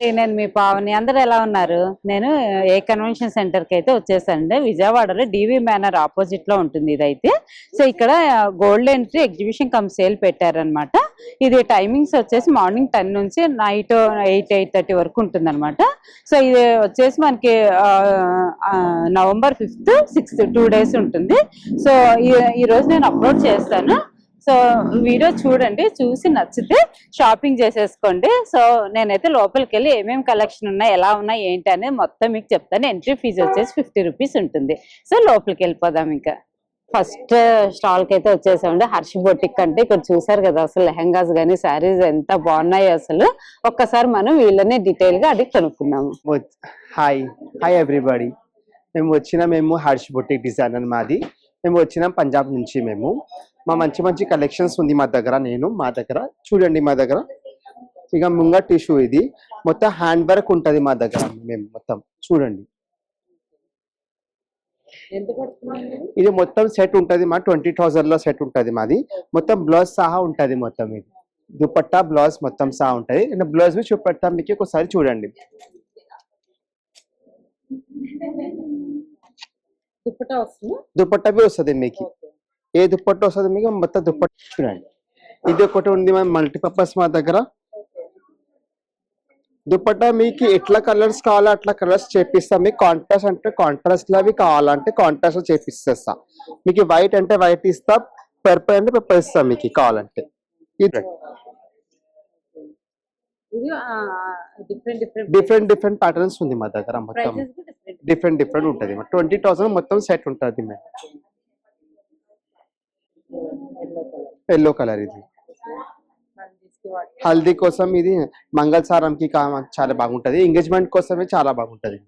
నేను మీ పావని. అందరూ ఎలా ఉన్నారు? నేను ఏ కన్వెన్షన్ సెంటర్కి అయితే వచ్చేసానండి. విజయవాడలో డివి మేనర్ ఆపోజిట్ లో ఉంటుంది ఇదైతే. సో ఇక్కడ gold entry exhibition come sale పెట్టారనమాట. ఇది టైమింగ్స్ వచ్చేసి మార్నింగ్ 10 నుంచి నైట్ 8-8:30 వరకు ఉంటుంది అనమాట. సో ఇది వచ్చేసి మనకి November 5th 6th 2 days ఉంటుంది. సో ఈ రోజు నేను అప్లోడ్ చేస్తాను. సో వీడియో చూడండి, చూసి నచ్చితే షాపింగ్ చేసేసుకోండి. సో నేనైతే లోపలికి వెళ్ళి ఏమేమి కలెక్షన్ ఉన్నాయి, ఎలా ఉన్నాయి, ఏంటి అనేది మొత్తం మీకు చెప్తాను. ఎంట్రీ ఫీజు వచ్చేసి 50 రూపీస్ ఉంటుంది. సో లోపలికి వెళ్ళిపోదాం. ఇంకా ఫస్ట్ స్టాల్ కి అయితే వచ్చేసామండి. హర్ష బొటిక్ అంటే ఇక్కడ చూసారు కదా, అసలు లెహంగాస్ కానీ శారీస్ ఎంత బాగున్నాయి అసలు. ఒక్కసారి మనం వీళ్ళని డీటెయిల్ గా అడిగి కనుక్కుందాము. Hi everybody. మేము హర్ష బొటిక్ డిజైనర్ మాది. మేము వచ్చినాం పంజాబ్ నుంచి. మా మంచి కలెక్షన్స్ ఉంది మా దగ్గర చూడండి. మా దగ్గర ఇక ముంగ టిష్యూ ఇది మొత్తం హ్యాండ్ వర్క్ ఉంటది మా దగ్గర. మేము మొత్తం చూడండి, ఇది మొత్తం సెట్ ఉంటది మా 20,000 లో సెట్ ఉంటది మాది. మొత్తం బ్లౌజ్ సహా ఉంటది. మొత్తం ఇది దుపట్టా బ్లౌజ్ మొత్తం సహా ఉంటది. నేను బ్లౌజ్ भी చూపెడతాను మీకు, ఒకసారి చూడండి. దుపట్టా भी వస్తుంది మీకు. ఏ దుప్పట్టు వస్తుంది మీకు, మొత్తం దుప్పట్టు చూడండి. ఇది ఒకటి ఉంది మన మల్టీపర్పస్ మా దగ్గర. దుపట్టా మీకు ఎట్లా కలర్స్ కావాలో అట్లా కలర్స్ చేపిస్తాం. మీకు కాంట్రాస్ట్ అంటే కాంట్రాస్ట్ లో అవి కావాలంటే కాంట్రాస్ట్ చేపిస్తా. మీకు వైట్ అంటే వైట్ ఇస్తా, పర్పుల్ అంటే పర్పుల్ ఇస్తాం మీకు కావాలంటే. డిఫరెంట్ ప్యాటర్న్స్ ఉంది మా దగ్గర. మొత్తం డిఫరెంట్ ఉంటది. 20,000 మొత్తం సెట్ ఉంటది మేడం. ఎల్లో కలర్ ఇది హల్దీ కోసం, ఇది మంగళసారంకి చాలా బాగుంటది. ఎంగేజ్మెంట్ కోసమే చాలా బాగుంటది.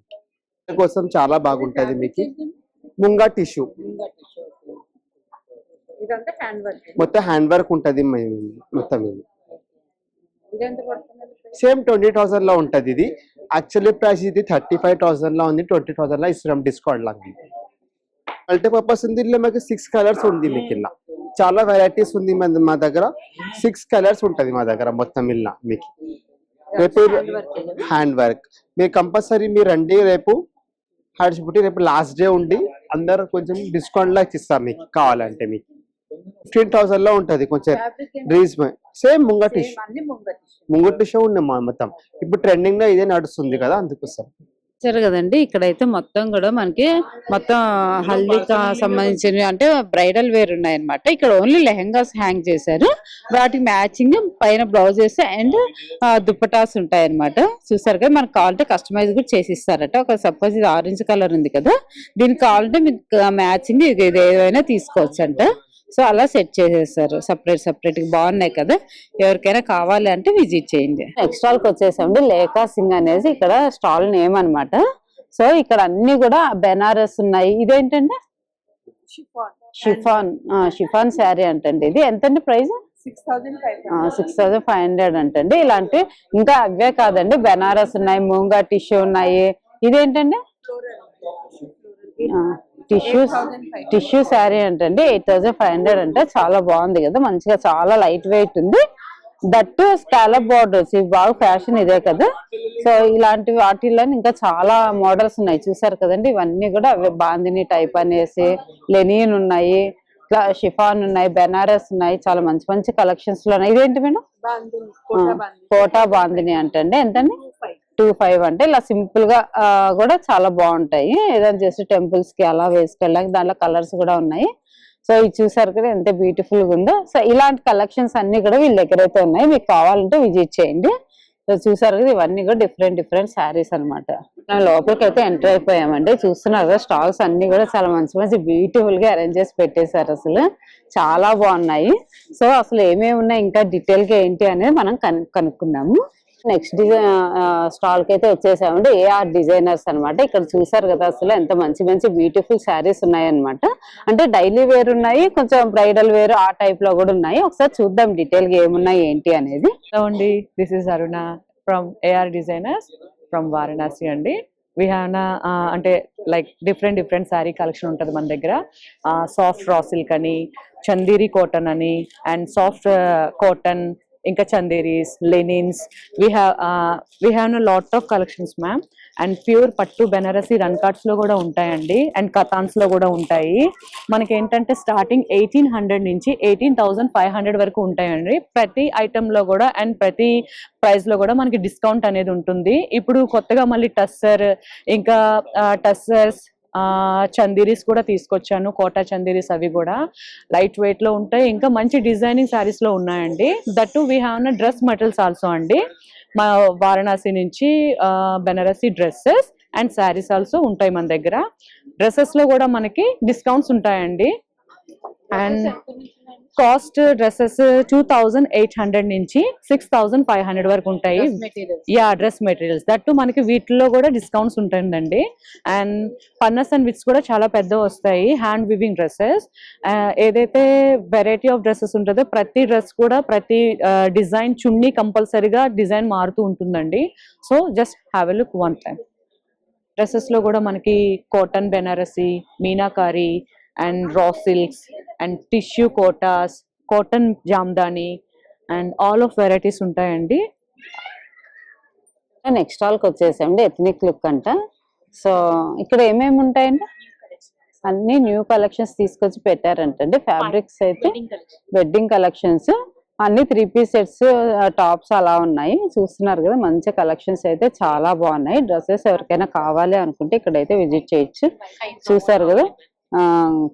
కోసం చాలా బాగుంటది మీకు. ముంగా టిష్యూ మొత్తం హ్యాండ్ వర్క్ ఉంటది మొత్తం. ఇది సేమ్ 20,000 లో ఉంటది. ఇది యాక్చువల్లీ ప్రైస్ ఇది 35,000 లో ఉంది. 20,000 లో ఇస్తున్నాం డిస్కౌంట్ లాగా. మల్టీపర్పస్ ఉంది. ఇందులో మీకు 6 కలర్స్ ఉంది మీకు. ఇలా చాలా వెరైటీస్ ఉంది మా దగ్గర. 6 కలర్స్ ఉంటది మా దగ్గర మొత్తం. ఇలా మీకు రేపు హ్యాండ్ వర్క్ మీరు కంపల్సరీ మీరు రండి. రేపు హర్షబుట్టి రేపు లాస్ట్ డే ఉండి అందరు కొంచెం డిస్కౌంట్ లాగా ఇస్తాం మీకు కావాలంటే. మీకు 15,000 లో ఉంటది. కొంచెం రీజనబుల్. సేమ్ ముంగ టిష్యూ ఉంది మొత్తం. ఇప్పుడు ట్రెండింగ్ లో ఇదే నడుస్తుంది కదా, అందుకోసం. సరే కదండి. ఇక్కడైతే మొత్తం కూడా మనకి మొత్తం హల్దీకి సంబంధించినవి అంటే బ్రైడల్ వేర్ ఉన్నాయన్నమాట. ఇక్కడ ఓన్లీ లెహంగాస్ హ్యాంగ్ చేశారు. వాటికి మ్యాచింగ్ పైన బ్లౌజెస్ అండ్ దుప్పటాస్ ఉంటాయి అనమాట. చూసారు కదా, మనకు కావాలంటే కస్టమైజ్ కూడా చేసి ఇస్తారట. ఒక సపోజ్ ఇది ఆరెంజ్ కలర్ ఉంది కదా, దీనికి కావాలంటే మీకు మ్యాచింగ్ ఇది ఏదైనా తీసుకోవచ్చు అంట. సో అలా సెట్ చేసేస్తారు సపరేట్ గా. బాగున్నాయి కదా, ఎవరికైనా కావాలి అంటే విజిట్ చేయండి. నెక్స్ట్ స్టాల్ కి వచ్చేసామండి. లేఖా సింగ్ అనేది ఇక్కడ స్టాల్ నేమ్ అన్నమాట. సో ఇక్కడ అన్ని కూడా బెనారస్ ఉన్నాయి. ఇదేంటంటే షిఫాన్ శారీ అంటండి. ఇది ఎంతండి ప్రైస్? 6,500 అంటండి. ఇలాంటి ఇంకా అవే కాదండి, బెనారస్ ఉన్నాయి, మూంగా టిష్యూ ఉన్నాయి. ఇదేంటండి? టిష్యూ శారీ అంటండి. 8,500 అంటే చాలా బాగుంది కదా, మంచిగా చాలా లైట్ వెయిట్ ఉంది. దట్టు స్కాలప్ బార్డర్స్, ఇవి బాగా ఫ్యాషన్ ఇదే కదా. సో ఇలాంటి వాటిల్లో ఇంకా చాలా మోడల్స్ ఉన్నాయి. చూసారు కదండి, ఇవన్నీ కూడా బాందిని టైప్ అనేసి, లెనిన్ ఉన్నాయి, ఇట్లా షిఫాన్ ఉన్నాయి, బెనారస్ ఉన్నాయి. చాలా మంచి కలెక్షన్స్ లో ఉన్నాయి. ఇదేంటి మేడం? కోటా బాందిని అంటండి. ఎంతండి? 2,500 అంటే ఇలా సింపుల్ గా కూడా చాలా బాగుంటాయి. ఏదైనా చేసి టెంపుల్స్ కి అలా వేసుకెళ్ళడానికి. దాంట్లో కలర్స్ కూడా ఉన్నాయి. సో ఇది చూసారు కదా ఎంత బ్యూటిఫుల్ గా ఉందో. సో ఇలాంటి కలెక్షన్స్ అన్ని కూడా వీళ్ళ దగ్గర అయితే ఉన్నాయి. మీకు కావాలంటే విజిట్ చేయండి. సో చూసారు కదా, ఇవన్నీ కూడా డిఫరెంట్ శారీస్ అనమాట. లోపలికి అయితే ఎంటర్ అయిపోయామండి. చూస్తున్నారు కదా, స్టాల్స్ అన్ని కూడా చాలా మంచి బ్యూటిఫుల్ గా అరేంజ్ చేసి పెట్టేశారు. అసలు చాలా బాగున్నాయి. సో అసలు ఏమేమి ఉన్నాయి, ఇంకా డీటెయిల్ గా ఏంటి అనేది మనం కనుక్కుందాము. నెక్స్ట్ స్టాల్ కి అయితే వచ్చేసామండి. ఏఆర్ డిజైనర్స్ అనమాట. ఇక్కడ చూసారు కదా, అసలు ఎంత మంచి బ్యూటిఫుల్ శారీస్ ఉన్నాయన్నమాట. అంటే డైలీ వేర్ ఉన్నాయి, కొంచెం బ్రైడల్ వేర్ ఆ టైప్ లో కూడా ఉన్నాయి. ఒకసారి చూద్దాం డీటెయిల్ గా ఏమున్నాయి ఏంటి అనేది. This is Aruna from AR designers from Varanasi అండి. we have అంటే లైక్ డిఫరెంట్ శారీ కలెక్షన్ ఉంటుంది మన దగ్గర. సాఫ్ట్ రా సిల్క్ అని, చందేరి కాటన్ అని, అండ్ సాఫ్ట్ కాటన్, ఇంకా Chanderis, linens, we have a lot of collections ma'am. And pure పట్టు బెనారసి రన్ కార్డ్స్ లో కూడా ఉంటాయండి, అండ్ కథాన్స్ లో కూడా ఉంటాయి. మనకి ఏంటంటే స్టార్టింగ్ 1800 నుంచి 18,500 వరకు ఉంటాయండి ప్రతి ఐటమ్ లో కూడా, అండ్ ప్రతి ప్రైస్ లో కూడా మనకి డిస్కౌంట్ అనేది ఉంటుంది. ఇప్పుడు కొత్తగా మళ్ళీ టస్సర్, ఇంకా టస్సర్స్, చందేరీస్ కూడా తీసుకొచ్చాను, కోటా చందేరీస్. అవి కూడా లైట్ వెయిట్ లో ఉంటాయి, ఇంకా మంచి డిజైనింగ్ శారీస్ లో ఉన్నాయండి. That to we have dress materials also అండి. మా వారణాసి నుంచి Banarasi dresses and saris also ఉంటాయి మన దగ్గర. డ్రెస్సెస్ లో కూడా మనకి డిస్కౌంట్స్ ఉంటాయండి. అండ్ కాస్ట్ డ్రెస్సెస్ 2,800 నుంచి 6,500 వరకు ఉంటాయి. యా, డ్రెస్ మెటీరియల్స్ దట్టు మనకి వీటిలో కూడా డిస్కౌంట్స్ ఉంటుందండి. అండ్ పన్నస్ అండ్ విట్స్ కూడా చాలా పెద్ద వస్తాయి, హ్యాండ్ వివింగ్ డ్రెస్సెస్. ఏదైతే వెరైటీ ఆఫ్ డ్రెస్సెస్ ఉంటుందో ప్రతి డ్రెస్ కూడా ప్రతి డిజైన్, చున్నీ కంపల్సరీగా డిజైన్ మారుతూ ఉంటుందండి. So just have a look one time. Dresses లో కూడా మనకి cotton Banarasi, Meenakari and raw silks and tissue Kotas, cotton Jamdani and all of varieties ఉంటాయండి. నెక్స్ట్ స్టాల్కి వచ్చేసండి ఎథనిక్ లుక్ అంట. సో ఇక్కడ ఏమేమి ఉంటాయండి? అన్ని న్యూ కలెక్షన్స్ తీసుకొచ్చి పెట్టారంటండి. ఫ్యాబ్రిక్స్ అయితే వెడ్డింగ్ కలెక్షన్స్ అన్ని 3-piece సెట్స్, టాప్స్ అలా ఉన్నాయి. చూస్తున్నారు కదా, మంచి కలెక్షన్స్ అయితే చాలా బాగున్నాయి. డ్రెస్సెస్ ఎవరికైనా కావాలి అనుకుంటే ఇక్కడైతే విజిట్ చేయొచ్చు. చూసారు కదా,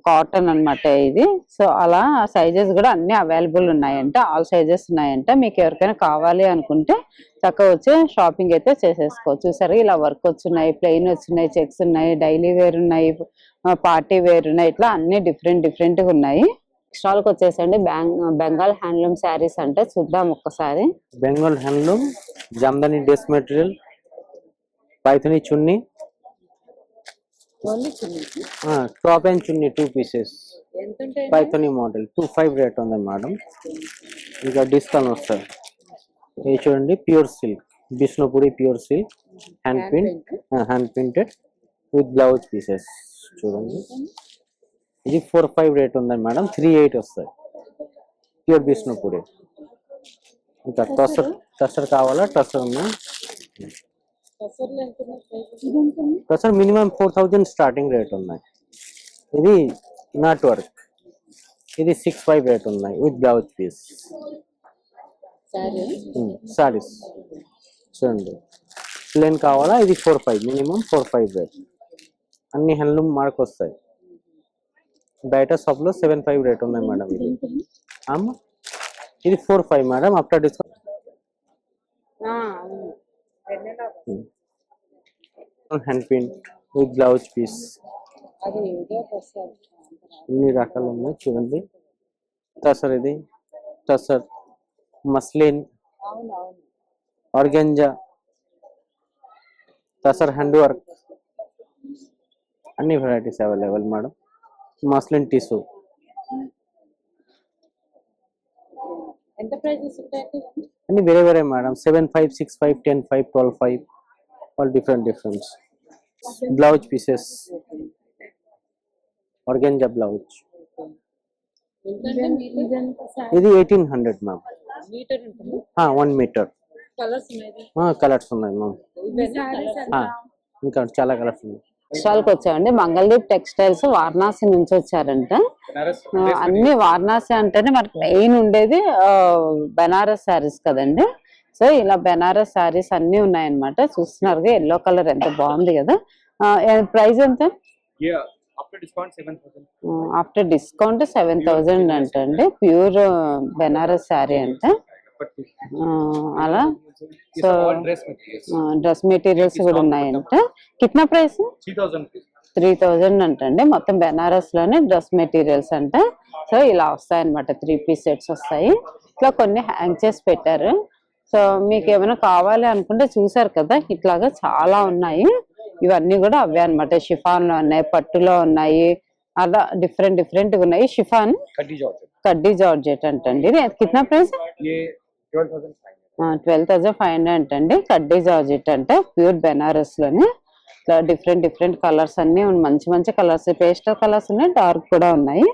కాటన్ అన్నమాట ఇది. సో అలా సైజెస్ కూడా అన్ని అవైలబుల్ ఉన్నాయంట, ఆల్ సైజెస్ ఉన్నాయంట. మీకు ఎవరికైనా కావాలి అనుకుంటే చక్కగా వచ్చి షాపింగ్ అయితే చేసేసుకోవచ్చు. చూసారు, ఇలా వర్క్ వచ్చున్నాయి, ప్లెయిన్ వచ్చినాయి, చెక్స్ ఉన్నాయి, డైలీ వేర్ ఉన్నాయి, పార్టీ వేర్ ఉన్నాయి, ఇట్లా అన్ని డిఫరెంట్ గా ఉన్నాయి. స్టాల్ కి వచ్చేసండి బెంగాల్ హ్యాండ్లూమ్ శారీస్ అంటే చూద్దాం ఒక్కసారి. Bengal handloom Jamdani dress material, Paithani chunni, top and chunni 2 pieces, Paithani model 25 rate ఉంది మేడం. ఇంకా డిస్కౌంట్ వస్తుంది. ఇది చూడండి, pure silk, Bishnupuri pure silk, hand printed with blouse pieces. చూడండి, ఇది 4-5 రేట్ ఉంది మేడం, 3-8 వస్తాయి. ప్యూర్ బిష్ణుపురి. ఇంకా టసర్ కావాలా? టసర్ ఉన్నాయి. టసర్ మినిమం 4,000 స్టార్టింగ్ రేట్ ఉన్నాయి. ఇది నాట్ వర్క్, ఇది 6-5 రేట్ ఉన్నాయి విత్ బ్లౌజ్ పీస్. సారీస్ చూడండి, ప్లేన్ కావాలా? ఇది 4-5, మినిమం 4-5 రేట్. అన్ని హ్యాండ్లూమ్ మార్క్ వస్తాయి. బయట షాప్ లో 7-5 రేట్ ఉన్నాయి మేడం. ఇది ఇది 4-5 madam, after discount. Hand print with blouse piece, ఇన్ని రకాలు ఉన్నాయి చూడండి. టసర్, ఇది tussar, muslin, organza, tussar hand work, అన్ని varieties available madam. Muslin tissue. ఎంత ప్రైసెస్ ఉంటాయండి? అన్ని వేరే madam. 7-5, 6-5, 10-5, 12-5, all different. Blouse pieces, organza blouse. ఇది 1800 మ్యామ్. 1 మీటర్. కలర్స్ ఉన్నాయి మ్యామ్, ఇంకా చాలా కలర్స్ ఉన్నాయి. స్టాల్ కి వచ్చామండి. మంగళదీప్ టెక్స్టైల్స్ వారణాసి నుంచి వచ్చారంట. అన్ని వారణాసి అంటేనే మనకి మెయిన్ ఉండేది బెనారస్ శారీస్ కదండి. సో ఇలా బెనారస్ శారీస్ అన్ని ఉన్నాయన్నమాట. చూస్తున్నారు, ఎల్లో కలర్ ఎంత బాగుంది కదా. ప్రైస్ ఎంత? ఆఫ్టర్ డిస్కౌంట్ 7,000 అంటండి. ప్యూర్ బెనారస్ శారీ అంట. అలా సో డ్రెస్ మెటీరియల్స్ కూడా ఉన్నాయంట. కిतना ప్రైస్? 3,000 అంటండి. మొత్తం బెనారస్ లోనే డ్రెస్ మెటీరియల్స్ అంట. సో ఇలా వస్తాయి అనమాట, 3-piece సెట్స్ వస్తాయి. ఇట్లా కొన్ని హ్యాంగ్ చేసి పెట్టారు. సో మీకు ఏమైనా కావాలి అనుకుంటే చూసారు కదా, ఇట్లాగా చాలా ఉన్నాయి. ఇవన్నీ కూడా అవే అనమాట. షిఫాన్ లో ఉన్నాయి, పట్టులో ఉన్నాయి, అలా డిఫరెంట్ ఉన్నాయి. షిఫాన్, కడ్డీ జార్జెట్ అంటండి. కిतना ప్రైస్? 12,500 అంటండి. కడ్డీ జార్జెట్ అంటే ప్యూర్ బెనారస్ లోనే. ఇట్లా డిఫరెంట్ కలర్స్ అన్ని మంచి కలర్స్, పేస్టల్ కలర్స్ ఉన్నాయి, డార్క్ కూడా ఉన్నాయి.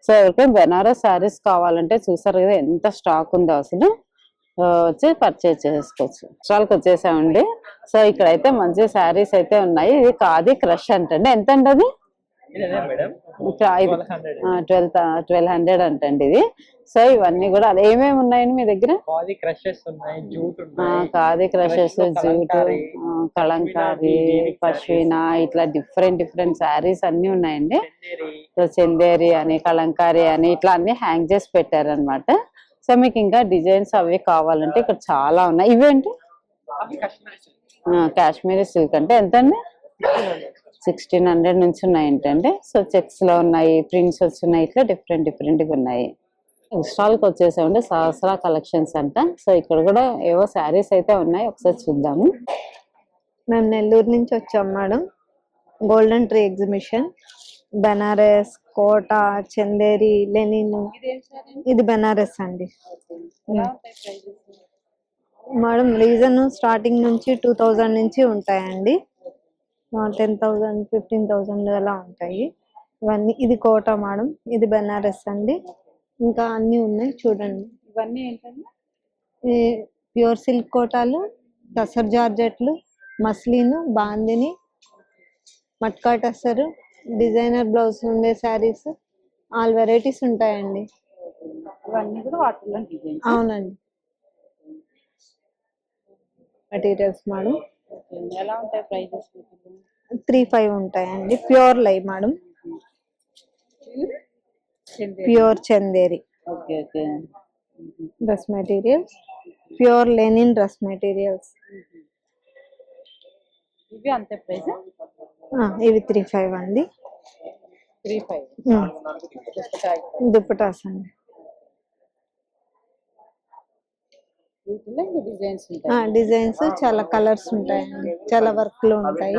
సో ఎవరికైనా బెనారస్ శారీస్ కావాలంటే చూసారు కదా ఎంత స్టాక్ ఉందో అసలు. సో వచ్చి పర్చేజ్ చేసుకోవచ్చు. స్టాల్కి వచ్చేసామండి. సో ఇక్కడైతే మంచి శారీస్ అయితే ఉన్నాయి. ఇది ఖాదీ క్రష్ అంటండి. ఎంత అండి అది? 1200 అంటండి ఇది. సో ఇవన్నీ కూడా అదే ఏమేమి ఉన్నాయండి మీ దగ్గర? ఖాదీ క్రషెస్ ఉన్నాయి, జూట్ ఉన్నాయి, ఖాదీ క్రషెస్, జూట్, కలంకారీ, పష్మినా, ఇట్లా డిఫరెంట్ శారీస్ అన్ని ఉన్నాయండి. సో చందేరి అని, కలంకారీ అని ఇట్లా అన్ని హ్యాంగ్ చేసి పెట్టారనమాట. సో మీకు ఇంకా డిజైన్స్ అవి కావాలంటే ఇక్కడ చాలా ఉన్నాయి. ఇవేంటి? కాశ్మీరీ సిల్క్ అంటే ఎంత అండి? 1600 నుంచి ఉన్నాయి ఏంటంటే. సో చెక్స్ లో ఉన్నాయి, ప్రింట్స్ వచ్చున్నాయి, ఇట్లా డిఫరెంట్ గా ఉన్నాయి. స్టాల్ కి వచ్చేసామంటే సహస్రా కలెక్షన్స్ అంట. సో ఇక్కడ కూడా ఏవో శారీస్ అయితే ఉన్నాయి, ఒకసారి చూద్దాము. మేము నెల్లూరు నుంచి వచ్చాం madam. Golden tree exhibition, Banaras, Kota, Chanderi, linen. ఇది బెనారస్ అండి మేడం. రీజన్ స్టార్టింగ్ నుంచి 2000 నుంచి ఉంటాయండి. 10,000, 15,000 అలా ఉంటాయి ఇవన్నీ. ఇది కోట మేడం, ఇది బెనారస్ అండి. ఇంకా అన్ని ఉన్నాయి చూడండి. ఇవన్నీ ఏంటంటే ప్యూర్ సిల్క్ కోటాలు, టసర్ జార్జెట్లు, muslin, bandhani, matka tussar, designer blouse ఉండే శారీస్, ఆల్ వెరైటీస్ ఉంటాయండి. ఇవన్నీ కూడా వాటిలో డిజైన్స్. అవునండి. మెటీరియల్స్ మేడం ఎలా ఉంటాయి ప్రైజెస్? 3,500 ఉంటాయండి. ప్యూర్ లై madam, pure Chanderi okay okay. Dress materials, pure linen dress materials. ఇవి అంతే ప్రైస్? ఇవి 3,500 అండి. 3,500 దుప్పటాస్ అండి. డిజైన్స్ చాలా కలర్స్ ఉంటాయండి, చాలా వర్క్ లో ఉంటాయి.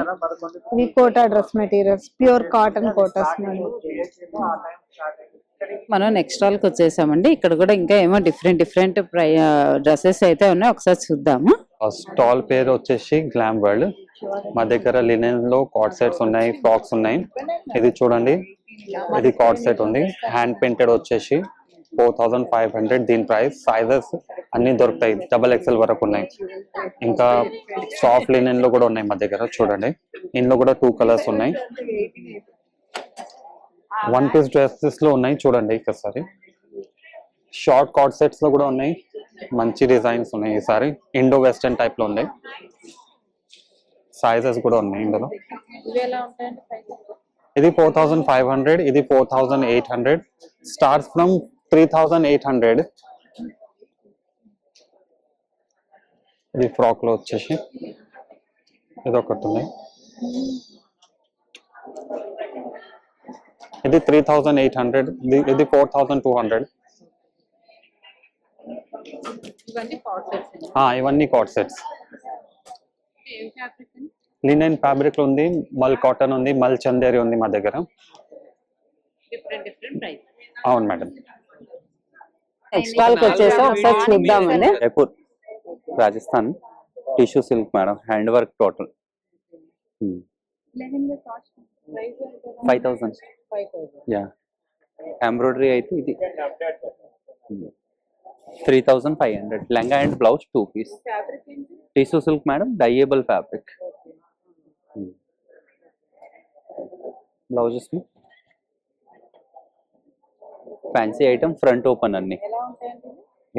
ఇవి Kota dress materials, pure cotton Kotas madam. మనం నెక్స్ట్ స్టాల్ కి వచ్చేసామండి. ఇక్కడ కూడా ఇంకా ఏమో డిఫరెంట్ డ్రెస్సెస్ అయితే ఉన్నాయి, ఒకసారి చూద్దాము. స్టాల్ పేరు వచ్చేసి గ్లామ్ వరల్డ్. మా దగ్గర లినెన్ లో కార్డ్ సెట్స్ ఉన్నాయి, ఫ్రాక్స్ ఉన్నాయి. ఇది చూడండి, ఇది కార్డ్ సెట్ ఉంది, హ్యాండ్ పెయింటెడ్ వచ్చేసి 4500. దీని ప్రైస్. సైజెస్ అన్ని దొరుకుతాయి, XXL వరకు ఉన్నాయి. ఇంకా సాఫ్ట్ లినెన్ లో కూడా ఉన్నాయి మా దగ్గర. చూడండి, ఇందులో కూడా 2 కలర్స్ ఉన్నాయి. 1 పీస్ డ్రెస్సెస్ లో ఉన్నాయి, చూడండి ఒకసారి. షార్ట్ కార్డ్ సెట్స్ లో కూడా ఉన్నాయి, మంచి డిజైన్స్ ఉన్నాయి. ఈసారి ఇండో వెస్టర్న్ టైప్ లో ఉన్నాయి. సైజెస్ కూడా ఉన్నాయి ఇందులో. ఇది 4500, ఇది 4800. Starts from 3800. ఇది ఫ్రాక్ లో వచ్చేసి ఇది ఒకటి ఉన్నాయి. ఇది 3800, ఇది 4200. ఇవన్నీ కార్డ్ సెట్స్. లినెన్ ఫ్యాబ్రిక్ లో ఉంది, మల్ కాటన్ ఉంది, మల్ చందేరి ఉంది మా దగ్గర. అవును మేడం. నెక్స్ట్ స్టాల్ కి వచ్చేసాం, ఒకసారి చూద్దామండి. Jaipur Rajasthan tissue silk madam hand work total 5,000 या एम्ब्रॉयडरी అయితే ఇది 3,500 lehenga and blouse 2 piece tissue silk madam dyeable fabric blouses में ఫ్యాన్సీ ఐటమ్ ఫ్రంట్ ఓపెన్ అన్ని.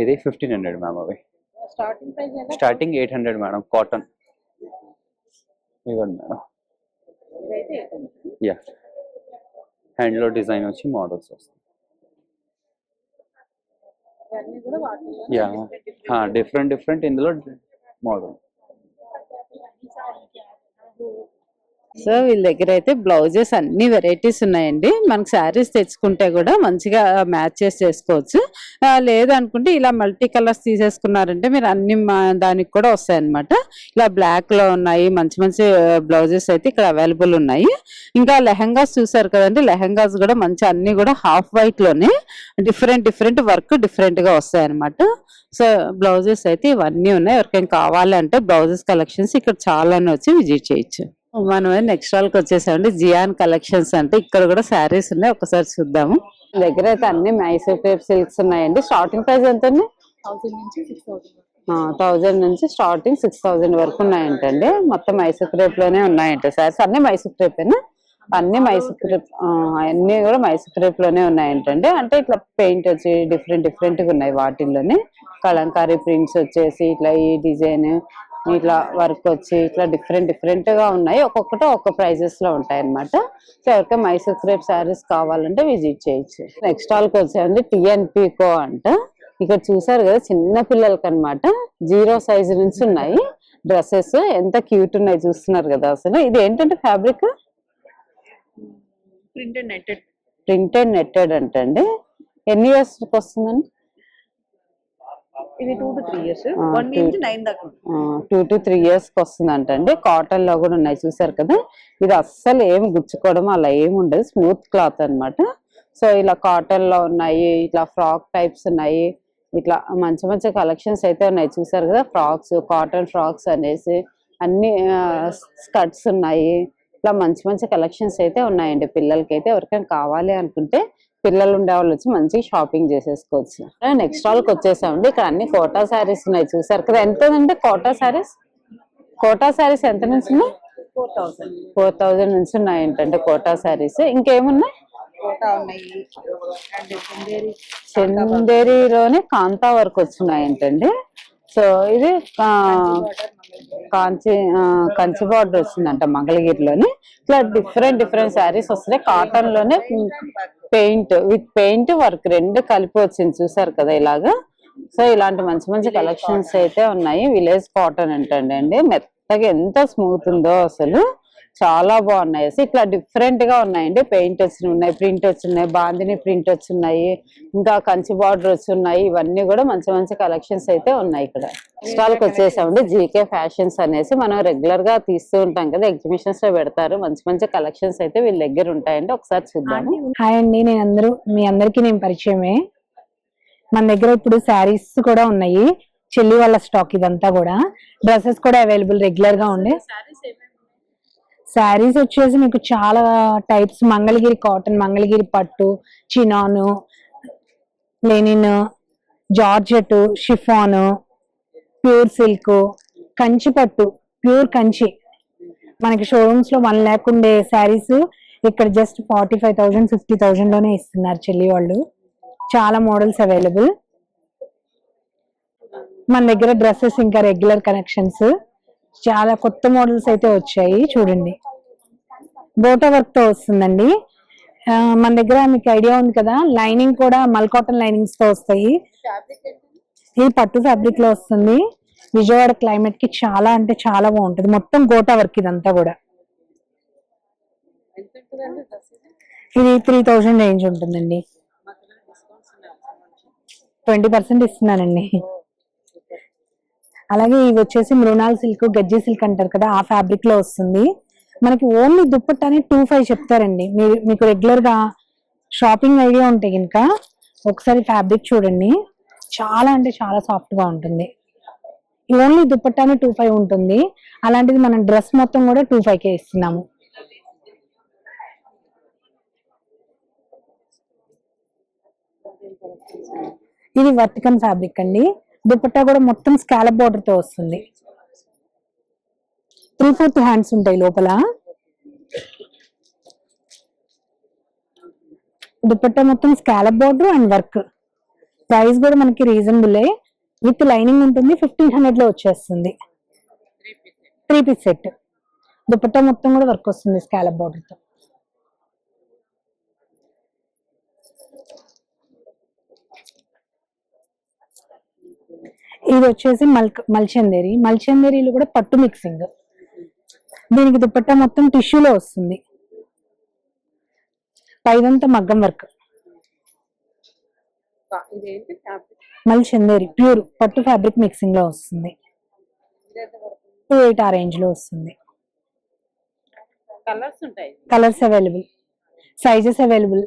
ఇది 1500 మ్యామ్. అవి స్టార్టింగ్ 800 మేడం. కాటన్ ఇవ్వండి మేడం. యా హ్యాండ్ లో డిజైన్ వచ్చి మోడల్స్ వస్తాయి. యా డిఫరెంట్ ఇందులో మోడల్. సో వీళ్ళ దగ్గర అయితే బ్లౌజెస్ అన్ని వెరైటీస్ ఉన్నాయండి. మనకు శారీస్ తెచ్చుకుంటే కూడా మంచిగా మ్యాచ్ చేసి చేసుకోవచ్చు. లేదనుకుంటే ఇలా మల్టీ కలర్స్ తీసేసుకున్నారంటే మీరు అన్ని దానికి కూడా వస్తాయి అనమాట. ఇలా బ్లాక్ లో ఉన్నాయి, మంచి బ్లౌజెస్ అయితే ఇక్కడ అవైలబుల్ ఉన్నాయి. ఇంకా లెహంగాస్ చూసారు కదండి, లెహంగాస్ కూడా మంచి అన్ని కూడా హాఫ్ వైట్ లోనే డిఫరెంట్ వర్క్ డిఫరెంట్ గా వస్తాయి అనమాట. సో బ్లౌజెస్ అయితే ఇవన్నీ ఉన్నాయి. ఎవరికైనా కావాలంటే బ్లౌజెస్ కలెక్షన్స్ ఇక్కడ చాలానే వచ్చి విజిట్ చేయొచ్చు. మనం నెక్స్ట్ స్టాల్ కి వచ్చేసామండి. జియాన్ కలెక్షన్స్ అంటే ఇక్కడ కూడా శారీస్ ఉన్నాయి, ఒకసారి చూద్దాము. దగ్గర అయితే అన్ని మైసూర్ క్రేప్ సిల్క్స్ ఉన్నాయండి. స్టార్టింగ్ ప్రైస్ ఎంత అండి? 1000 నుంచి స్టార్టింగ్ 6000 వరకు ఉన్నాయంటండి. మొత్తం మైసూర్ క్రేప్ లోనే ఉన్నాయంట సారీస్. అన్ని మైసూర్ క్రేపేనా? అన్ని మైసూర్ క్రేప్, అన్ని కూడా మైసూర్ క్రేప్ లోనే ఉన్నాయంటండి. అంటే ఇట్లా పెయింట్ వచ్చి డిఫరెంట్ గా ఉన్నాయి వాటిల్లోనే. కలంకారీ ప్రింట్స్ వచ్చేసి ఇట్లా ఈ డిజైన్, ఇట్లా వర్క్ వచ్చి ఇట్లా డిఫరెంట్ గా ఉన్నాయి. ఒక్కొక్కటి ఒక్క ప్రైజెస్ లో ఉంటాయి అన్నమాట. సో ఎవరికైనా మైసూర్ క్రేప్ శారీస్ కావాలంటే విజిట్ చేయొచ్చు. నెక్స్ట్ స్టాల్ కి వచ్చేయండి టిఎన్పికో అంట. ఇక్కడ చూసారు కదా చిన్న పిల్లలకి అన్నమాట. 0 సైజు నుంచి ఉన్నాయి డ్రెస్సెస్. ఎంత క్యూట్ ఉన్నాయి చూస్తున్నారు కదా అసలు. ఇది ఏంటంటే ఫ్యాబ్రిక్ ప్రింటెడ్ నెట్టెడ్ అంటండి. ఎన్ని ఇయర్స్ వస్తుందండి? ఇది 2 to 3 years, 1 నుంచి 9 దాకా 2 to 3 years కి వస్తుందంటండి. కాటన్ లో కూడా ఉన్నాయి చూసారు కదా. ఇది అస్సలు ఏమి గుచ్చుకోవడం అలా ఏమి ఉండదు, స్మూత్ క్లాత్ అన్నమాట. సో ఇలా కాటన్ లో ఉన్నాయి, ఇట్లా ఫ్రాక్ టైప్స్ ఉన్నాయి, ఇట్లా మంచి కలెక్షన్స్ అయితే ఉన్నాయి చూసారు కదా. ఫ్రాక్స్, కాటన్ ఫ్రాక్స్ అనేసి అన్ని స్కర్ట్స్ ఉన్నాయి. ఇట్లా మంచి కలెక్షన్స్ అయితే ఉన్నాయండి. పిల్లలకి అయితే ఎవరికైనా కావాలి అనుకుంటే పిల్లలు ఉండే వాళ్ళు వచ్చి మంచిగా షాపింగ్ చేసేసుకోవచ్చు. నెక్స్ట్ స్టాల్కి వచ్చేసామండి. ఇక్కడ అన్ని కోటా శారీస్ ఉన్నాయి చూసారు కదా. ఎంత అంటే కోటా శారీస్ ఎంత నుంచి ఉన్నాయి? 4000 నుంచి ఉన్నాయంటే కోటా శారీస్. ఇంకేమున్నాయి? చందేరిలోనే కాంతా వర్క్ వచ్చినాయంటండి. సో ఇది కంచి బార్డర్ వచ్చిందంట మంగళగిరిలోని. ఇట్లా డిఫరెంట్ శారీస్ వస్తున్నాయి. కాటన్ లోనే విత్ పెయింట్ వర్క్ రెండు కలిపి వచ్చింది చూసారు కదా ఇలాగా. సో ఇలాంటి మంచి కలెక్షన్స్ అయితే ఉన్నాయి. విలేజ్ కాటన్ అంటండి. మెత్తగా ఎంత స్మూత్ ఉందో అసలు, చాలా బాగున్నాయి. ఇట్లా డిఫరెంట్ గా ఉన్నాయండి. పెయింట్ వచ్చి ఉన్నాయి, ప్రింట్ వచ్చున్నాయి, బాందిని ప్రింట్ వచ్చున్నాయి, ఇంకా కంచి బార్డర్ వచ్చున్నాయి. ఇవన్నీ కూడా మంచి కలెక్షన్స్ అయితే ఉన్నాయి. ఇక్కడ స్టాల్ కి వచ్చేసామండి. జీకే ఫ్యాషన్స్ అనేసి మనం రెగ్యులర్ గా తీస్తూ ఉంటాం కదా, ఎగ్జిబిషన్స్ లో పెడతారు. మంచి కలెక్షన్స్ అయితే వీళ్ళ దగ్గర ఉంటాయండి. ఒకసారి చూద్దాము. హాయ్ అండి, మీ అందరికి నేను పరిచయమే. మన దగ్గర ఇప్పుడు శారీస్ కూడా ఉన్నాయి. చెల్లి వాళ్ళ స్టాక్ ఇదంతా కూడా. డ్రెస్సెస్ కూడా అవైలబుల్ రెగ్యులర్ గా ఉండే. శారీస్ వచ్చేసి మీకు చాలా టైప్స్, మంగళగిరి కాటన్, మంగళగిరి పట్టు, chinon, linen, georgette, chiffon, pure silk, Kanchi పట్టు, ప్యూర్ కంచి. మనకి షోరూమ్స్ లో 1 lakh ఉండే శారీస్ ఇక్కడ జస్ట్ 45,000 50,000 లోనే ఇస్తున్నారు చెల్లి వాళ్ళు. చాలా మోడల్స్ అవైలబుల్ మన దగ్గర. డ్రెస్సెస్ ఇంకా రెగ్యులర్ కలెక్షన్స్ చాలా కొత్త మోడల్స్ అయితే వచ్చాయి చూడండి. బోటా వర్క్ తో వస్తుందండి మన దగ్గర. మీకు ఐడియా ఉంది కదా, లైనింగ్ కూడా మల్ కాటన్ లైనింగ్స్ తో వస్తాయి. ఇది పట్టు ఫ్యాబ్రిక్ లో వస్తుంది. విజయవాడ క్లైమేట్ కి చాలా అంటే చాలా బాగుంటుంది. మొత్తం గోటా వర్క్ ఇదంతా కూడా. ఇది 3000 రేంజ్ ఉంటుందండి. 20% ఇస్తున్నానండి. అలాగే ఇవి వచ్చేసి మృణాల్ సిల్క్, గజ్జి సిల్క్ అంటారు కదా, ఆ ఫ్యాబ్రిక్ లో వస్తుంది. మనకి ఓన్లీ దుప్పట్టాని 25 చెప్తారండి. మీకు రెగ్యులర్ గా షాపింగ్ ఐడియా ఉంటే కనుక ఒకసారి ఫ్యాబ్రిక్ చూడండి. చాలా అంటే చాలా సాఫ్ట్ గా ఉంటుంది. ఓన్లీ దుప్పట్టాని 25 ఉంటుంది. అలాంటిది మనం డ్రెస్ మొత్తం కూడా 25K ఇస్తున్నాము. ఇది వర్టికన్ ఫ్యాబ్రిక్ అండి. దుపట్టా కూడా మొత్తం స్కాలప్ బోర్డర్ తో వస్తుంది. 3/4 హ్యాండ్స్ ఉంటాయి లోపల. దుపట్టా మొత్తం scallop border and work. Price కూడా మనకి రీజనబుల్. విత్ లైనింగ్ ఉంటుంది. 1500 లో వచ్చేస్తుంది. 3 పీస్ సెట్. దుపట్టా మొత్తం కూడా వర్క్ వస్తుంది స్కాలప్ బోర్డర్ తో. ఇది వచ్చేసి మల్చందేరీలో కూడా పట్టు మిక్సింగ్. దీనికి దుపట్టా మొత్తం టిష్యూలో వస్తుంది. పైదంతా మగ్గం వర్క్. మల్చందేరి ప్యూర్ పట్టు ఫ్యాబ్రిక్ మిక్సింగ్ లో వస్తుంది. 2/8 ఆ రేంజ్ లో వస్తుంది. Colours available, sizes available.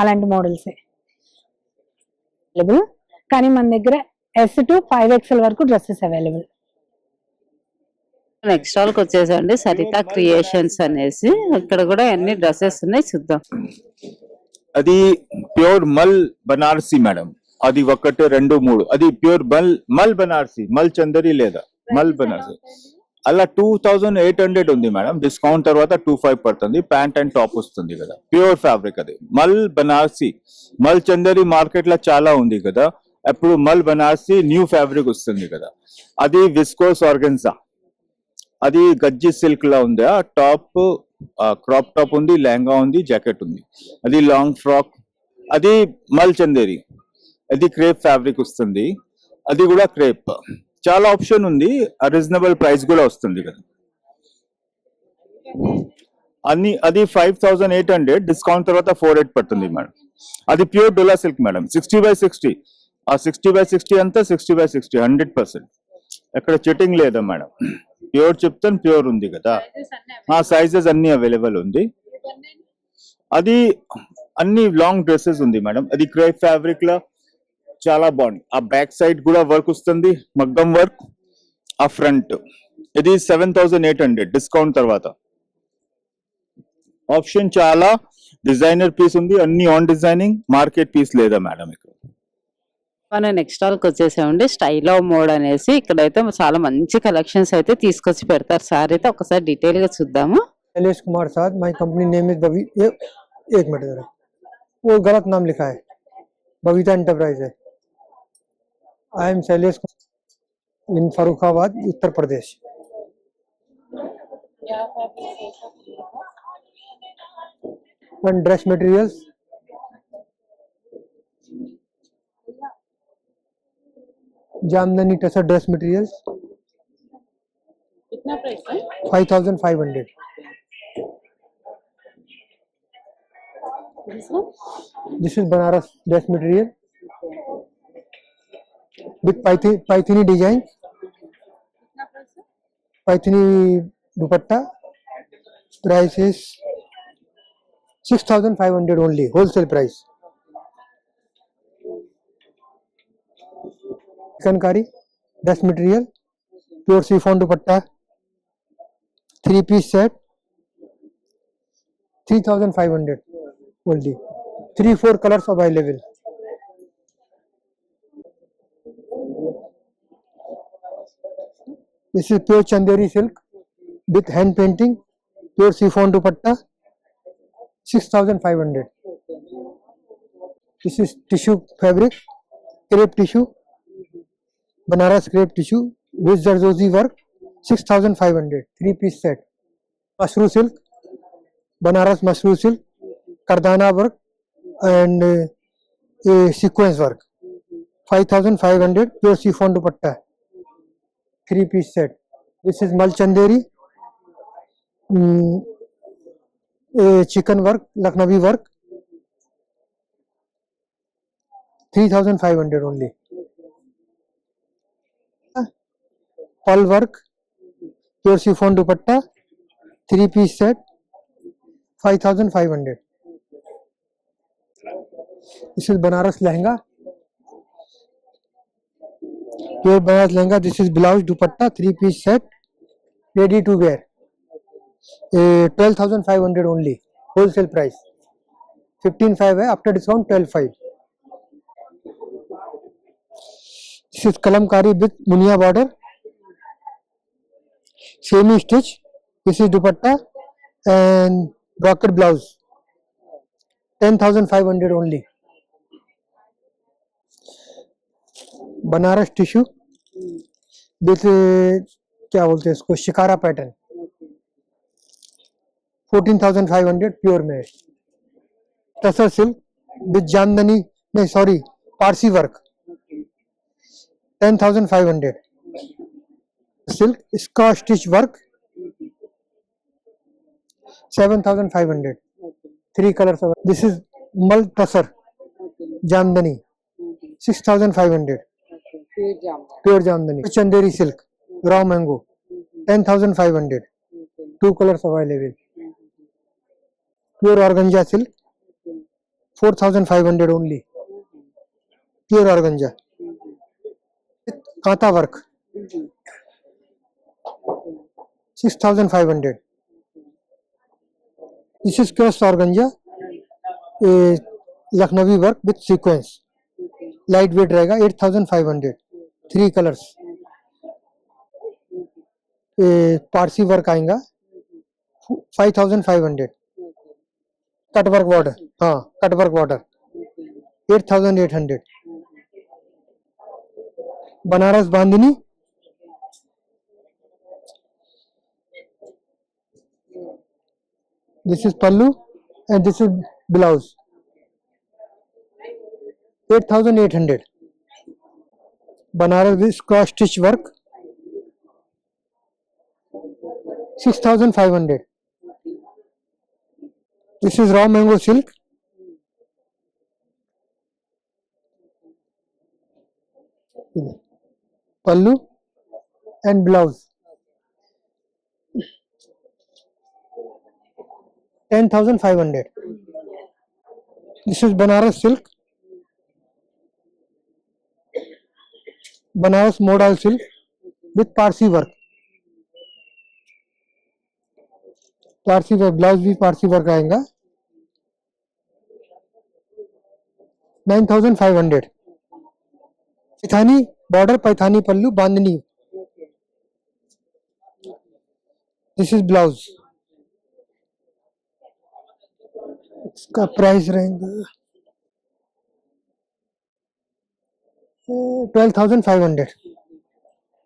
అలాంటి మోడల్స్ అవైలబుల్. కానీ మన దగ్గర S to 5XL వరకు డ్రెస్సెస్ అవైలబుల్. నెక్స్ట్ స్టాల్కి వచ్చేసండి సరిత క్రియేషన్స్ అనేసి. ఇక్కడ కూడా అన్ని డ్రెస్సెస్ ఉన్నాయి, చూద్దాం. అది ప్యూర్ మల్ బనారసి మేడం. అది ఒకటి 2 3 అది ప్యూర్ మల్ బనారసి మల్ చందరి లేదా మల్ బనారసి అలా 2800 ఉంది మేడం. డిస్కౌంట్ తర్వాత 25 పడుతుంది. ప్యాంట్ అండ్ టాప్ వస్తుంది కదా, ప్యూర్ ఫ్యాబ్రిక్. అది మల్ బనారసి. మల్ చందరి మార్కెట్ లో చాలా ఉంది కదా, అప్పుడు మల్ బనారసి న్యూ ఫ్యాబ్రిక్ వస్తుంది కదా. అది విస్కోస్ ఆర్గన్జా, అది గజ్జి సిల్క్ లా ఉంది. ఆ టాప్ క్రాప్ టాప్ ఉంది, లెహంగా ఉంది, జాకెట్ ఉంది. అది లాంగ్ ఫ్రాక్. అది మల్ చందేరి. అది క్రేప్ ఫ్యాబ్రిక్ వస్తుంది. అది కూడా క్రేప్. చాలా ఆప్షన్ ఉంది, రీజనబుల్ ప్రైస్ కూడా వస్తుంది కదా. అది 5800, డిస్కౌంట్ తర్వాత 48 పడుతుంది మేడం. అది ప్యూర్ డోలా సిల్క్ మేడం, 60/60. ఆ 60/60 అంతా 60/60 100%. ఎక్కడ చిట్టింగ్ లేదా మేడం. ప్యూర్ చెప్తాను, ప్యూర్ ఉంది కదా. ఆ సైజెస్ అన్ని అవైలబుల్ ఉంది. అది అన్ని లాంగ్ డ్రెస్సెస్ ఉంది మేడం. అది క్రేప్ ఫ్యాబ్రిక్ లో చాలా బాగుంది. ఆ బ్యాక్ సైడ్ కూడా వర్క్ వస్తుంది, మగ్గం వర్క్. ఆ ఫ్రంట్ ఇది 7800, డిస్కౌంట్ తర్వాత. ఆప్షన్ చాలా, డిజైనర్ పీస్ ఉంది, అన్ని ఆన్ డిజైనింగ్. మార్కెట్ పీస్ లేదా మేడం ఇక్కడ. మన నెక్స్ట్ స్టాల్ కి వచ్చేసామండి, స్టైల్ ఆఫ్ మోడ్ అనేసి. ఇక్కడైతే చాలా మంచి కలెక్షన్స్ అయితే తీసుకొచ్చి పెడతారు సార్. అయితే ఒకసారి డీటెయిల్ గా చూద్దాము. शैलेश कुमार साथ, माई कंपनी नेम इज एक मिनट जरा, वो गलत नाम लिखा है, बबीता एंटरप्राइज है. I am Shailesh in Farrukhabad Uttar Pradesh. One dress materials, Jamdani tussar dress materials, 5500. This is Banaras dress material with Paithani design, Paithani dupatta. Price is 6500 only, wholesale price. Kankari dress material, pure chiffon dupatta, 3-piece set, 3500 only. 3-4 colors available. This is pure Chanderi silk with hand painting, pure chiffon dupatta, 6500. This is tissue fabric, crepe tissue, Banaras crepe tissue with Zardozi work, 6500. 3-piece set. Mushroom silk, Banaras mushroom silk, Kardana work and sequence work, 5500. Pure chiffon dupatta, 3-piece set. This is Mal Chanderi, chicken work, Lucknowi work, 3500 only. Pearl work, pure chiffon dupatta, 3-piece set, 5500. This is Banaras lehenga, pure Banaras lehenga. This is blouse dupatta, 3-piece set, ready to wear, 12,500 only, wholesale price. 15,500 है, after discount 12,500. This is kalamkari with munia border, semi stitch. This is dupatta and brocade blouse, 10,500 only. Banaras tissue with क्या बोलते हैं इसको, shikara pattern, 14,500 pure में. Tussar silk with Jamdani, नहीं sorry, Parsi work, 10,500. Silk scotch stitch work, 7,500. 3 colors of. This is Mal Tasar Jamdani, 6,500. Pure Jamdani. Chanderi silk, raw mango, 10,500. 2 colors available. Pure organza silk, 4,500 only. Pure organza. Kanta work, 6,500. This is cross organza, Lucknowi work with sequence, light weight रहेगा 8500, 3 colours. ये Parsi work आएगा 5500, cut work border, हाँ cut work border 8800। Banaras bandhani, this is pallu and this is blouse 8800। Banaras with cross stitch work 6500। This is raw mango silk, pallu and blouse 10,500। This is Banaras silk, Banaras model silk with Parsi work, Parsi work blouse भी Parsi work आएगा 9,500। Paithani border, Paithani pallu, bandhani, this is blouse. इसका price रहेगा 12,500।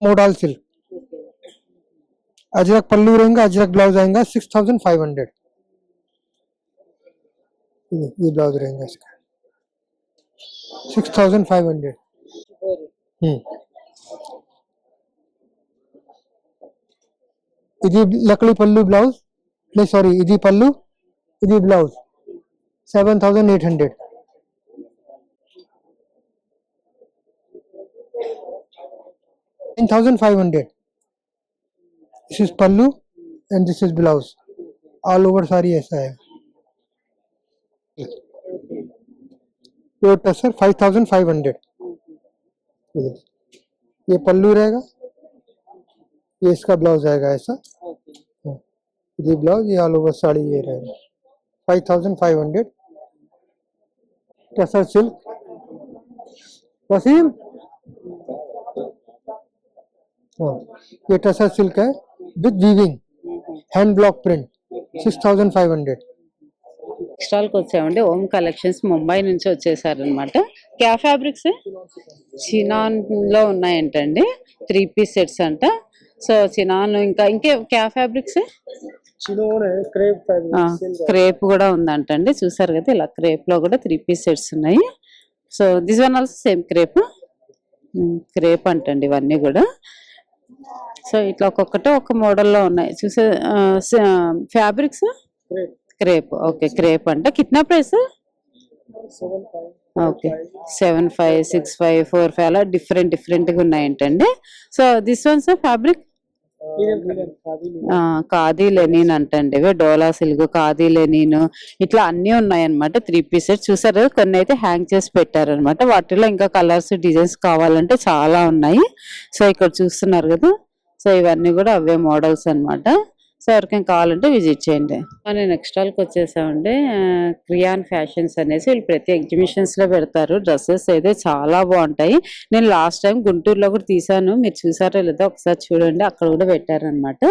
Model silk, Ajrak पल्लू रहेगा, Ajrak blouse आएगा 6,500। ये blouse रहेगा इसका 6,500। ఇది లక్లీ పల్లు బ్లౌజ్, సారీ ఇది పల్లు, ఇది blouse 7,800। 9,500। This is pallu and this is blouse, all over sari ऐसा है। ये टसर 5,500। ये पल्लू रहेगा, ये इसका ब्लाउज आएगा ऐसा, ये ब्लाउज, ये ऑल ओवर साड़ी ये रहेगा 5,500। टसर सिल्क, वसीम, हाँ ये टसर सिल्क है with weaving, hand block print 6,500। స్టాల్కి వచ్చామండి. ఓమ్ కలెక్షన్స్ ముంబై నుంచి వచ్చేసారనమాట. క్యా ఫ్యాబ్రిక్స్ చినాన్ లో ఉన్నాయంటండి, 3 పీస్ సెట్స్ అంట. సో చినాన్ ఇంకా ఇంకే క్యా ఫ్యాబ్రిక్స్, క్రేప్ కూడా ఉందంటండి. చూసారు కదా, ఇలా క్రేప్ లో కూడా 3 పీస్ సెట్స్ ఉన్నాయి. So this one also same crepe, crepe అంటండి ఇవన్నీ కూడా. సో ఇట్లా ఒక్కొక్కటి ఒక మోడల్లో ఉన్నాయి. చూసే ఫ్యాబ్రిక్స్ క్రేప్, ఓకే క్రేప్ అంట. కిतना ప్రైస్? ఓకే 7,500, 6,500, 4,500 అలా డిఫరెంట్ గా ఉన్నాయంటండి. So this one sir fabric khadi linen అంటండి. డోలా సిల్క్, ఖాదీ లెనిన్ ఇట్లా అన్ని ఉన్నాయన్నమాట. 3 పీస్ సెట్ చూసారు, కొన్ని అయితే హ్యాంగ్ చేసి పెట్టారనమాట. వాటిలో ఇంకా కలర్స్, డిజైన్స్ కావాలంటే చాలా ఉన్నాయి. సో ఇక్కడ చూస్తున్నారు కదా, సో ఇవన్నీ కూడా అవే మోడల్స్ అన్నమాట. సో ఎవరికైనా కావాలంటే విజిట్ చేయండి. నేను నెక్స్ట్ స్టాల్కి వచ్చేసామండి. క్రియాన్ ఫ్యాషన్స్ అనేసి వీళ్ళు ప్రతి ఎగ్జిబిషన్స్ లో పెడతారు. డ్రెస్సెస్ అయితే చాలా బాగుంటాయి. నేను లాస్ట్ టైం గుంటూరులో కూడా తీసాను, మీరు చూసారో లేదో ఒకసారి చూడండి, అక్కడ కూడా పెట్టారనమాట.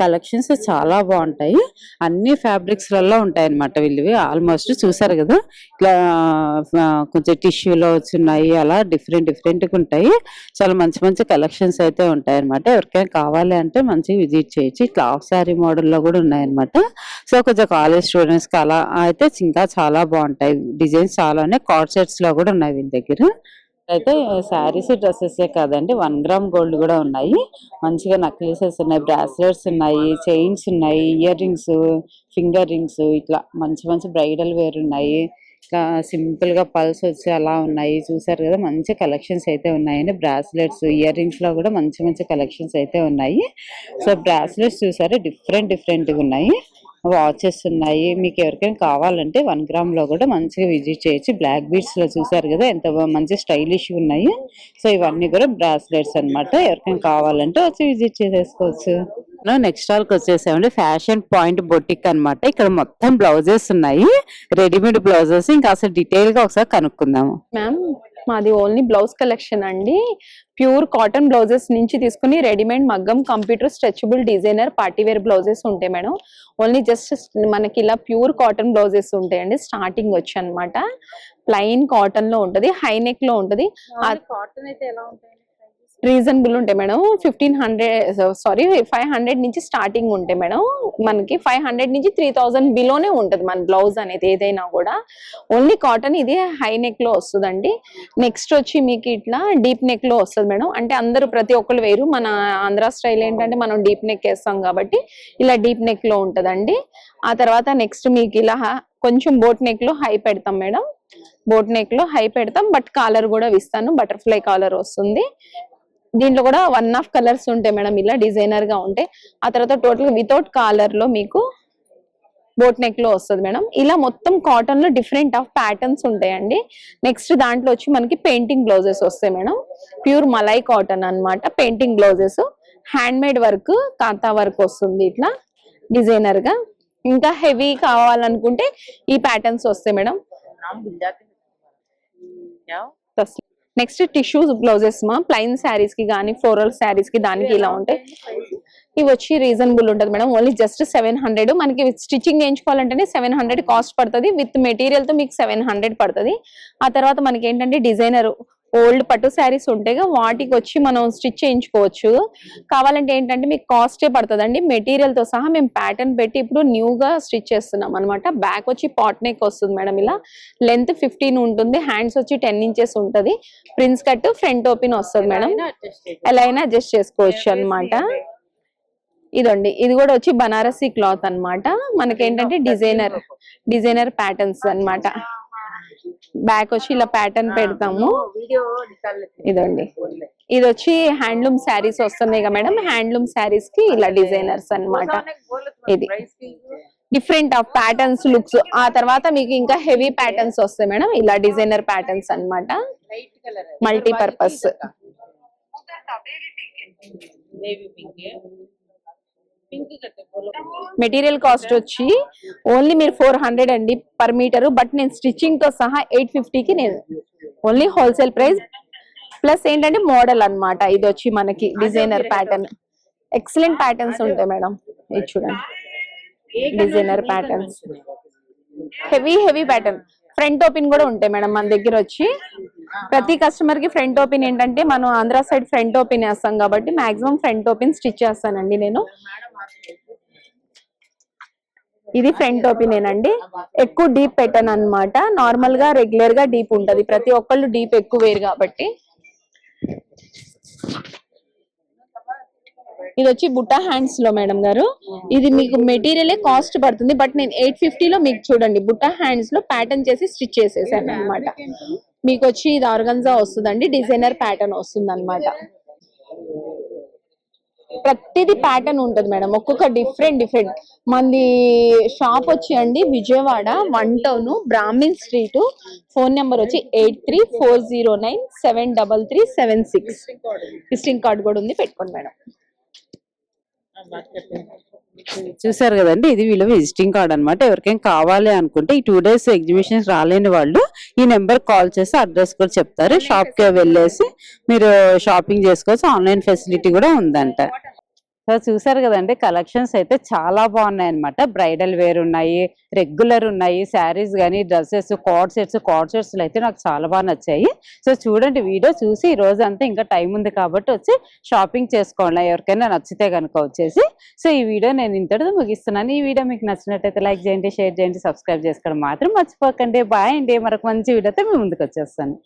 కలెక్షన్స్ చాలా బాగుంటాయి, అన్ని ఫ్యాబ్రిక్స్ లలో ఉంటాయి అనమాట వీళ్ళవి. ఆల్మోస్ట్ చూసారు కదా, ఇట్లా కొంచెం టిష్యూలో వచ్చున్నాయి, అలా డిఫరెంట్ గా ఉంటాయి. చాలా మంచి కలెక్షన్స్ అయితే ఉంటాయి అనమాట. ఎవరికైనా కావాలి అంటే మంచిగా విజిట్ చేయొచ్చు. ఇట్లా హాఫ్ సారీ మోడల్లో కూడా ఉన్నాయన్నమాట. సో కొంచెం కాలేజ్ స్టూడెంట్స్ కి అలా అయితే ఇంకా చాలా బాగుంటాయి. డిజైన్స్ చాలా ఉన్నాయి. కార్డ్ సెట్స్ లో కూడా ఉన్నాయి వీళ్ళ దగ్గర. అయితే శారీస్, డ్రెస్సెస్ కాదండి, 1 గ్రామ్ గోల్డ్ కూడా ఉన్నాయి. మంచిగా నక్లెసెస్ ఉన్నాయి, బ్రాస్లెట్స్ ఉన్నాయి, చైన్స్ ఉన్నాయి, ఇయర్ రింగ్స్, ఫింగర్ రింగ్స్, ఇట్లా మంచి బ్రైడల్ వేర్ ఉన్నాయి. ఇట్లా సింపుల్ గా పల్స్ వచ్చి అలా ఉన్నాయి. చూసారు కదా, మంచి కలెక్షన్స్ అయితే ఉన్నాయండి. బ్రాస్లెట్స్, ఇయర్ రింగ్స్ లో కూడా మంచి కలెక్షన్స్ అయితే ఉన్నాయి. సో బ్రాస్లెట్స్ చూసారు, డిఫరెంట్ గా ఉన్నాయి. వాచెస్ ఉన్నాయి. మీకు ఎవరికైనా కావాలంటే 1 గ్రామ్ లో కూడా మంచిగా విజిట్ చేయొచ్చు. బ్లాక్ బీడ్స్ లో చూసారు కదా, ఎంత మంచి స్టైలిష్ ఉన్నాయి. సో ఇవన్నీ కూడా బ్రాస్లెట్స్ అన్నమాట. ఎవరికైనా కావాలంటే వచ్చి విజిట్ చేసేసుకోవచ్చు. నెక్స్ట్ స్టాల్ కి వచ్చేసామండి. ఫ్యాషన్ పాయింట్ బొటిక్ అన్నమాట. ఇక్కడ మొత్తం బ్లౌజెస్ ఉన్నాయి, రెడీమేడ్ బ్లౌజెస్. ఇంకా అసలు డీటెయిల్ గా ఒకసారి కనుక్కుందాము. మ్యామ్ మాది ఓన్లీ బ్లౌజ్ కలెక్షన్ అండి. ప్యూర్ కాటన్ బ్లౌజెస్ నుంచి తీసుకుని రెడీమేడ్ మగ్గం, computer, stretchable, designer, partywear blouses ఉంటాయి మేడం. ఓన్లీ జస్ట్ మనకి ఇలా ప్యూర్ కాటన్ బ్లౌజెస్ ఉంటాయండి. స్టార్టింగ్ వచ్చి అన్నమాట ప్లెయిన్ కాటన్ లో ఉంటది, హై నెక్ లో ఉంటది. కాటన్ అయితే ఎలా ఉంటాయి? రీజనబుల్ ఉంటాయి మేడం. 500 నుంచి స్టార్టింగ్ ఉంటాయి మేడం. మనకి 500 నుంచి 3000 బిలోనే ఉంటది మన బ్లౌజ్ అనేది ఏదైనా కూడా. Only cotton. ఇది హై నెక్ లో వస్తుందండి. నెక్స్ట్ వచ్చి మీకు ఇట్లా డీప్ నెక్ లో వస్తుంది మేడం. అంటే అందరూ ప్రతి ఒక్కరు వేరు. మన ఆంధ్ర స్టైల్ ఏంటంటే మనం డీప్ నెక్ వేస్తాం కాబట్టి ఇలా డీప్ నెక్ లో ఉంటదండి. ఆ తర్వాత నెక్స్ట్ మీకు ఇలా కొంచెం బోట్ నెక్ లో హై పెడతాం మేడం. బోట్ నెక్ లో హై పెడతాం, బట్ కాలర్ కూడా ఇస్తాను. బటర్ఫ్లై కాలర్ వస్తుంది. దీంట్లో కూడా 1 కలర్స్ ఉంటాయి మేడం. ఇలా డిజైనర్ గా ఉంటాయి. ఆ తర్వాత టోటల్ వితౌట్ కాలర్ లో మీకు బోట్ నెక్ లో వస్తుంది మేడం. ఇలా మొత్తం కాటన్ లో డిఫరెంట్ ఆఫ్ ప్యాటర్న్స్ ఉంటాయండి. నెక్స్ట్ దాంట్లో వచ్చి మనకి పెయింటింగ్ బ్లౌజెస్ వస్తాయి మేడం. ప్యూర్ మలై కాటన్ అన్నమాట. Painting blouses, hand made work, kantha work వస్తుంది ఇట్లా డిజైనర్ గా. ఇంకా హెవీ కావాలనుకుంటే ఈ ప్యాటర్న్స్ వస్తాయి మేడం. నెక్స్ట్ టిష్యూ బ్లౌజెస్ మా ప్లెయిన్ శారీస్ కి కానీ ఫ్లోరల్ శారీస్ కి దానికి ఇలా ఉంటాయి. ఇవి వచ్చి రీజనబుల్ ఉంటుంది మేడం. Only just 700. మనకి స్టిచ్చింగ్ చేయించుకోవాలంటేనే 700 కాస్ట్ పడుతుంది. విత్ మెటీరియల్ తో మీకు 700 పడుతుంది. ఆ తర్వాత మనకి ఏంటంటే డిజైనర్ ఓల్డ్ పట్టు శారీస్ ఉంటాయి, వాటికి వచ్చి మనం స్టిచ్ చేయించుకోవచ్చు. కావాలంటే ఏంటంటే మీకు కాస్టే పడుతుందండి. మెటీరియల్ తో సహా మేము ప్యాటర్న్ పెట్టి ఇప్పుడు న్యూగా స్టిచ్ చేస్తున్నాం అనమాట. బ్యాక్ వచ్చి పాట్ నెక్ వస్తుంది మేడం. ఇలా లెంత్ 15 ఉంటుంది. హ్యాండ్స్ వచ్చి 10 ఇంచెస్ ఉంటుంది. ప్రిన్స్ కట్, ఫ్రంట్ ఓపెన్ వస్తుంది మేడం. ఎలా అయినా అడ్జస్ట్ చేసుకోవచ్చు అనమాట. ఇదండి, ఇది కూడా వచ్చి బనారసి క్లాత్ అన్నమాట. మనకేంటంటే డిజైనర్ ప్యాటర్న్స్ అన్నమాట. బ్యాక్ వచ్చి ఇలా ప్యాటర్న్ పెడతాము. ఇదండి, ఇది వచ్చి హ్యాండ్లూమ్ శారీస్ వస్తున్నాయి కదా మేడం. హ్యాండ్లూమ్ శారీస్ కి ఇలా డిజైనర్స్ అన్నమాట. ఇది డిఫరెంట్ ఆఫ్ ప్యాటర్న్స్, లుక్స్. ఆ తర్వాత మీకు ఇంకా హెవీ ప్యాటర్న్స్ వస్తాయి మేడం. ఇలా డిజైనర్ ప్యాటర్న్స్ అన్నమాట. మల్టీపర్పస్. మెటీరియల్ కాస్ట్ వచ్చి ఓన్లీ మీరు 400 అండి పర్ మీటర్. బట్ నేను స్టిచ్చింగ్ తో సహా 850కి నేను ఓన్లీ హోల్సేల్ ప్రైస్. ప్లస్ ఏంటంటే మోడల్ అన్నమాట. ఇది వచ్చి మనకి డిజైనర్ ప్యాటర్న్. ఎక్సలెంట్ ప్యాటర్న్స్ ఉంటాయి మేడం. ఇది చూడండి, designer patterns, heavy pattern. Front open కూడా ఉంటాయి మేడం మన దగ్గర వచ్చి. ప్రతి కస్టమర్ కి ఫ్రంట్ ఓపెన్ ఏంటంటే మనం ఆంధ్ర సైడ్ ఫ్రంట్ ఓపెన్ వేస్తాం కాబట్టి మాక్సిమం ఫ్రంట్ ఓపెన్ స్టిచ్ చేస్తానండి నేను. ఇది ఫ్రంట్ ఓపెన్ అండి. ఎక్కువ డీప్ పెట్టాను అనమాట. నార్మల్ గా రెగ్యులర్ గా డీప్ ఉంటది. ప్రతి ఒక్కళ్ళు డీప్ ఎక్కువ వేరు కాబట్టి. ఇది వచ్చి బుట్టా హ్యాండ్స్ లో మేడం గారు. ఇది మీకు మెటీరియలే కాస్ట్ పడుతుంది. బట్ నేను 850లో మీకు చూడండి బుట్టా హ్యాండ్స్ లో ప్యాటర్న్ చేసి స్టిచ్ చేసేసాను అనమాట. మీకు వచ్చి ఇది ఆర్గన్జా వస్తుందండి. డిజైనర్ ప్యాటర్న్ వస్తుంది అనమాట. ప్రతిదీ ప్యాటర్న్ ఉంటుంది మేడం. ఒక్కొక్క డిఫరెంట్. మంది షాప్ వచ్చి అండి Vijayawada 1 town Brahmin street. Phone number వచ్చి 8340973376. విజిటింగ్ కార్డ్ కూడా ఉంది, పెట్టుకోండి మేడం. చూసారు కదండి, ఇది వీళ్ళ విజిటింగ్ కార్డ్ అన్నమాట. ఎవరికైనా కావాలి అనుకుంటే ఈ 2 days ఎగ్జిబిషన్స్ రాలేని వాళ్ళు ఈ నెంబర్ కాల్ చేసి అడ్రస్ కూడా చెప్తారు. షాప్ కి వెళ్ళేసి మీరు షాపింగ్ చేసుకోవచ్చు. ఆన్లైన్ ఫెసిలిటీ కూడా ఉందంట. సో చూసారు కదండి, కలెక్షన్స్ అయితే చాలా బాగున్నాయి అనమాట. బ్రైడల్ వేర్ ఉన్నాయి, రెగ్యులర్ ఉన్నాయి, శారీస్ కానీ, డ్రెస్సెస్, కార్డ్ సెట్స్ అయితే నాకు చాలా బాగా నచ్చాయి. సో చూడండి, వీడియో చూసి ఈ రోజు అంతా ఇంకా టైం ఉంది కాబట్టి వచ్చి షాపింగ్ చేసుకోండి ఎవరికైనా నచ్చితే కనుక వచ్చేసి. సో ఈ వీడియో నేను ఇంతటితో ముగిస్తున్నాను. ఈ వీడియో మీకు నచ్చినట్టయితే లైక్ చేయండి, షేర్ చేయండి, సబ్స్క్రైబ్ చేసుకోవడం మాత్రం మర్చిపోకండి. బాయ్ అండి. మరొక మంచి వీడియోతో మీ ముందుకు వచ్చేస్తాను.